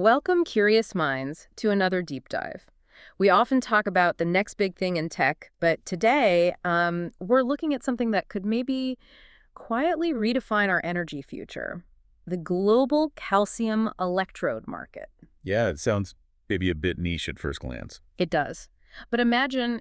Welcome, curious minds, to another deep dive. We often talk about the next big thing in tech, but today we're looking at something that could maybe quietly redefine our energy future, the global calcium electrode market. Yeah, it sounds maybe a bit niche at first glance. It does. But imagine,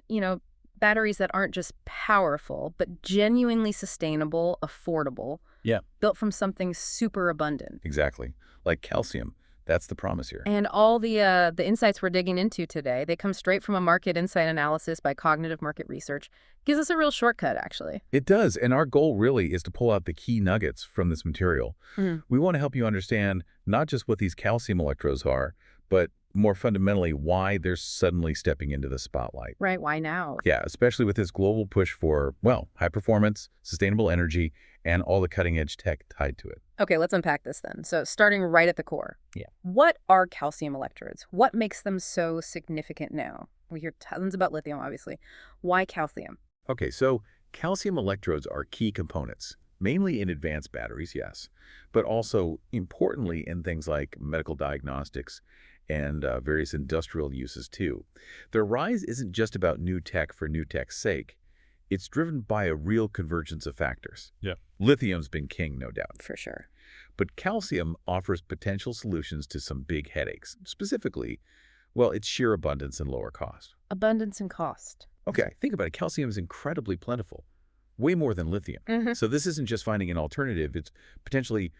batteries that aren't just powerful, but genuinely sustainable, affordable, Yeah, built from something super abundant. exactly. Like calcium. That's the promise here. And all the insights we're digging into today, they come straight from a market insight analysis by cognitive market research. Gives us a real shortcut, actually. It does, and our goal really is to pull out the key nuggets from this material. Mm. We want to help you understand not just what these calcium electrodes are, but more fundamentally why they're suddenly stepping into the spotlight. Right, why now? Yeah, especially with this global push for, well, high performance, sustainable energy, and all the cutting-edge tech tied to it. Okay, let's unpack this then. So starting right at the core. Yeah. What are calcium electrodes? What makes them so significant now? We hear tons about lithium, obviously. Why calcium? Okay, so calcium electrodes are key components, mainly in advanced batteries, yes, but also importantly in things like medical diagnostics and various industrial uses too. Their rise isn't just about new tech for new tech's sake. It's driven by a real convergence of factors. Yeah. Lithium's been king, no doubt. For sure. But calcium offers potential solutions to some big headaches. Specifically, well, its sheer abundance and lower cost. Abundance and cost. Okay, think about it. Calcium is incredibly plentiful, way more than lithium. Mm-hmm. So this isn't just finding an alternative. It's potentially,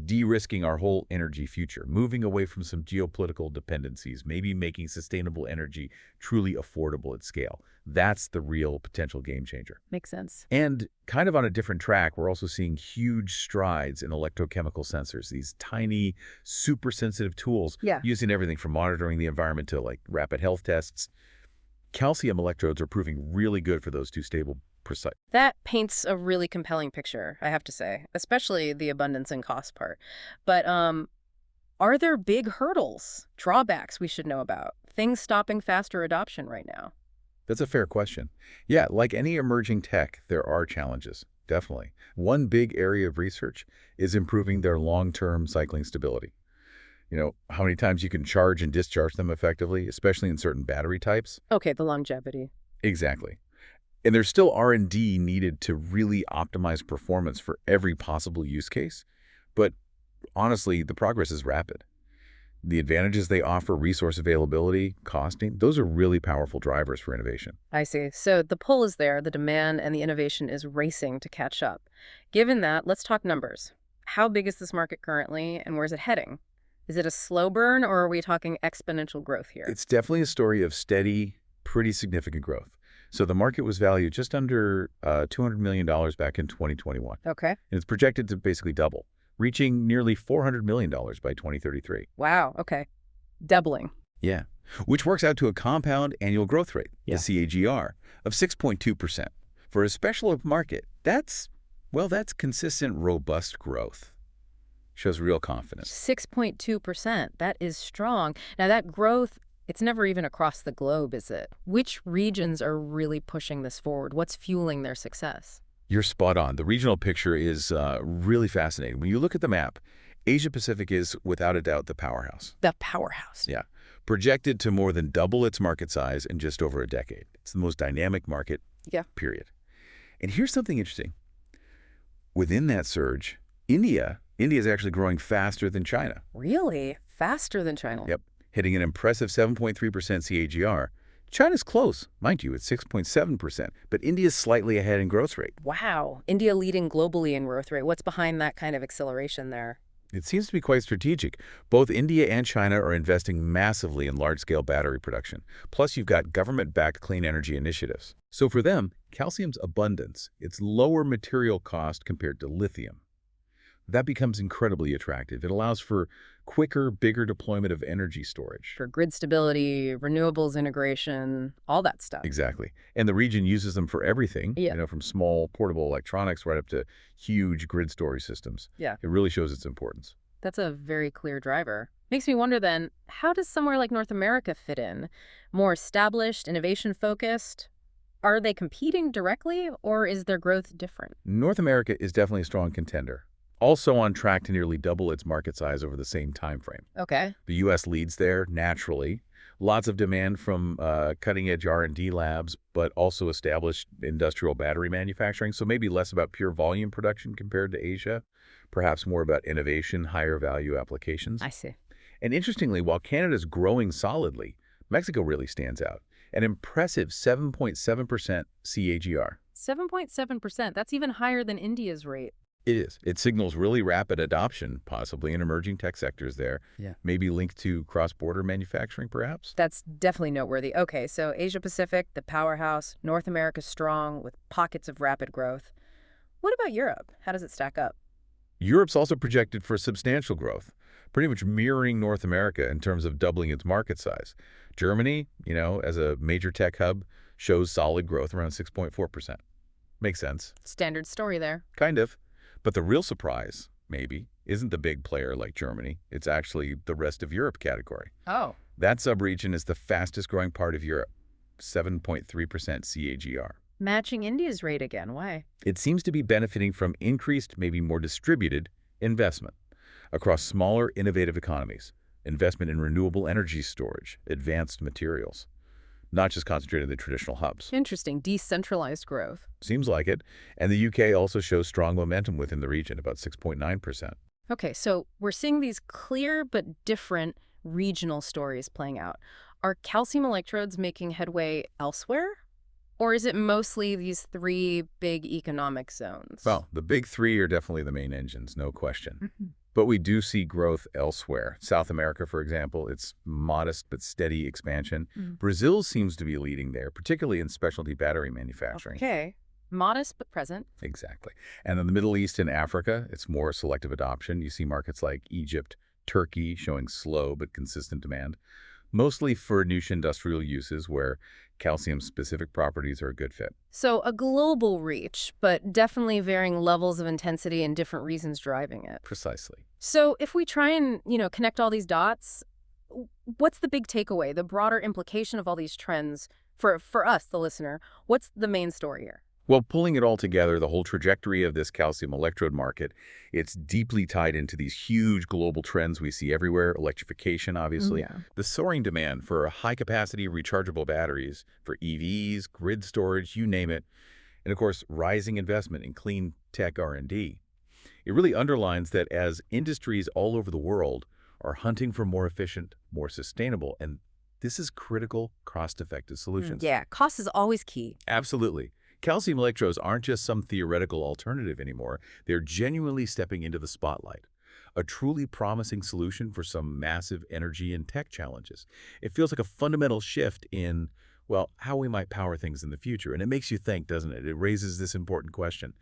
de-risking our whole energy future, moving away from some geopolitical dependencies, maybe making sustainable energy truly affordable at scale. That's the real potential game changer. Makes sense. And kind of on a different track, we're also seeing huge strides in electrochemical sensors, these tiny, super sensitive tools Yeah. using everything from monitoring the environment to like rapid health tests. Calcium electrodes are proving really good for those two stable, precise. That paints a really compelling picture, I have to say, especially the abundance and cost part. But are there big hurdles, drawbacks we should know about, things stopping faster adoption right now? That's a fair question. Yeah, like any emerging tech, there are challenges, definitely. One big area of research is improving their long-term cycling stability. How many times you can charge and discharge them effectively, especially in certain battery types. Okay, the longevity. Exactly. And there's still R&D needed to really optimize performance for every possible use case. But honestly, the progress is rapid. The advantages they offer, resource availability, costing, those are really powerful drivers for innovation. I see. So the pull is there, the demand and the innovation is racing to catch up. Given that, let's talk numbers. How big is this market currently, and where's it heading? Is it a slow burn, or are we talking exponential growth here? It's definitely a story of steady, pretty significant growth. So the market was valued just under $200 million back in 2021. Okay. And it's projected to basically double, reaching nearly $400 million by 2033. Wow, okay. Doubling. Yeah, which works out to a compound annual growth rate, Yeah. the CAGR, of 6.2%. For a special market, that's consistent, robust growth. Shows real confidence. 6.2%. That is strong. Now, that growth, it's never even across the globe, is it? Which regions are really pushing this forward? What's fueling their success? You're spot on. The regional picture is really fascinating. When you look at the map, Asia-Pacific is, without a doubt, the powerhouse. The powerhouse. Yeah. Projected to more than double its market size in just over a decade. It's the most dynamic market, Yeah. period. And here's something interesting. Within that surge, India is actually growing faster than China. Really? Faster than China? Yep, hitting an impressive 7.3% CAGR. China's close, mind you, at 6.7%, but India's slightly ahead in growth rate. Wow. India leading globally in growth rate. What's behind that kind of acceleration there? It seems to be quite strategic. Both India and China are investing massively in large-scale battery production. Plus, you've got government-backed clean energy initiatives. So for them, calcium's abundance, its lower material cost compared to lithium, that becomes incredibly attractive. It allows for quicker, bigger deployment of energy storage. For grid stability, renewables integration, all that stuff. Exactly. And the region uses them for everything, Yeah. from small portable electronics right up to huge grid storage systems. Yeah. It really shows its importance. That's a very clear driver. Makes me wonder then, how does somewhere like North America fit in? More established, innovation-focused? Are they competing directly, or is their growth different? North America is definitely a strong contender. Also on track to nearly double its market size over the same time frame. Okay. The U.S. leads there, naturally. Lots of demand from cutting-edge R&D labs, but also established industrial battery manufacturing, so maybe less about pure volume production compared to Asia, perhaps more about innovation, higher value applications. I see. And interestingly, while Canada's growing solidly, Mexico really stands out. An impressive 7.7% CAGR. 7.7%. That's even higher than India's rate. It is. It signals really rapid adoption, possibly in emerging tech sectors there, Yeah. maybe linked to cross-border manufacturing, perhaps? That's definitely noteworthy. Okay, so Asia Pacific, the powerhouse, North America strong with pockets of rapid growth. What about Europe? How does it stack up? Europe's also projected for substantial growth, pretty much mirroring North America in terms of doubling its market size. Germany, as a major tech hub, shows solid growth around 6.4%. Makes sense. Standard story there. Kind of. But the real surprise, maybe, isn't the big player like Germany. It's actually the rest of Europe category. Oh. That subregion is the fastest growing part of Europe, 7.3% CAGR. Matching India's rate again. Why? It seems to be benefiting from increased, maybe more distributed, investment across smaller, innovative economies, investment in renewable energy storage, advanced materials, not just concentrated in the traditional hubs. Interesting. Decentralized growth. Seems like it. And the UK also shows strong momentum within the region, about 6.9%. Okay, so we're seeing these clear but different regional stories playing out. Are calcium electrodes making headway elsewhere? Or is it mostly these three big economic zones? Well, the big three are definitely the main engines, no question. Mhm. But we do see growth elsewhere. South America, for example, it's modest but steady expansion. Mm. Brazil seems to be leading there, particularly in specialty battery manufacturing. Okay. Modest but present. Exactly. And in the Middle East and Africa, it's more selective adoption. You see markets like Egypt, Turkey showing slow but consistent demand, mostly for niche industrial uses where calcium-specific properties are a good fit. So a global reach, but definitely varying levels of intensity and different reasons driving it. Precisely. So if we try and, connect all these dots, what's the big takeaway, the broader implication of all these trends for us, the listener? What's the main story here? Well, pulling it all together, the whole trajectory of this calcium electrode market, it's deeply tied into these huge global trends we see everywhere. Electrification, obviously. Yeah. The soaring demand for high-capacity rechargeable batteries, for EVs, grid storage, you name it. And, of course, rising investment in clean tech R&D. It really underlines that as industries all over the world are hunting for more efficient, more sustainable, and this is critical, cost-effective solutions. Yeah, cost is always key. Absolutely. Calcium electrodes aren't just some theoretical alternative anymore. They're genuinely stepping into the spotlight. A truly promising solution for some massive energy and tech challenges. It feels like a fundamental shift in, well, how we might power things in the future. And it makes you think, doesn't it? It raises this important question.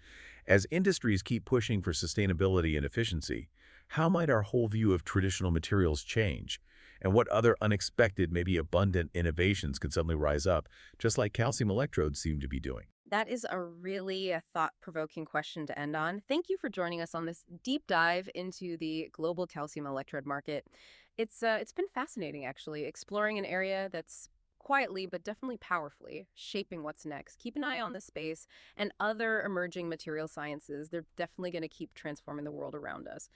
As industries keep pushing for sustainability and efficiency, how might our whole view of traditional materials change? And what other unexpected, maybe abundant innovations could suddenly rise up, just like calcium electrodes seem to be doing? That is a really thought-provoking question to end on. Thank you for joining us on this deep dive into the global calcium electrode market. It's been fascinating, actually, exploring an area that's quietly but definitely powerfully shaping what's next. Keep an eye on this space and other emerging material sciences. They're definitely going to keep transforming the world around us.